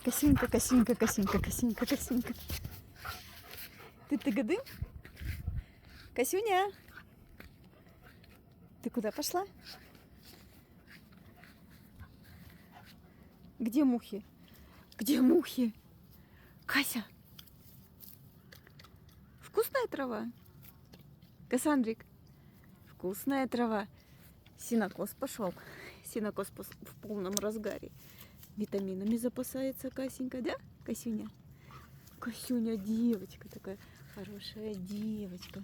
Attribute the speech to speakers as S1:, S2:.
S1: Косинка, косинка, косинка, косинка, косинка. Ты тыгадым? Косюня, ты куда пошла? Где мухи? Где мухи? Кася! Вкусная трава? Кассандрик, вкусная трава. Синокос пошел. Синокос в полном разгаре. Витаминами запасается Касенька, да, Касюня? Касюня девочка такая, хорошая девочка.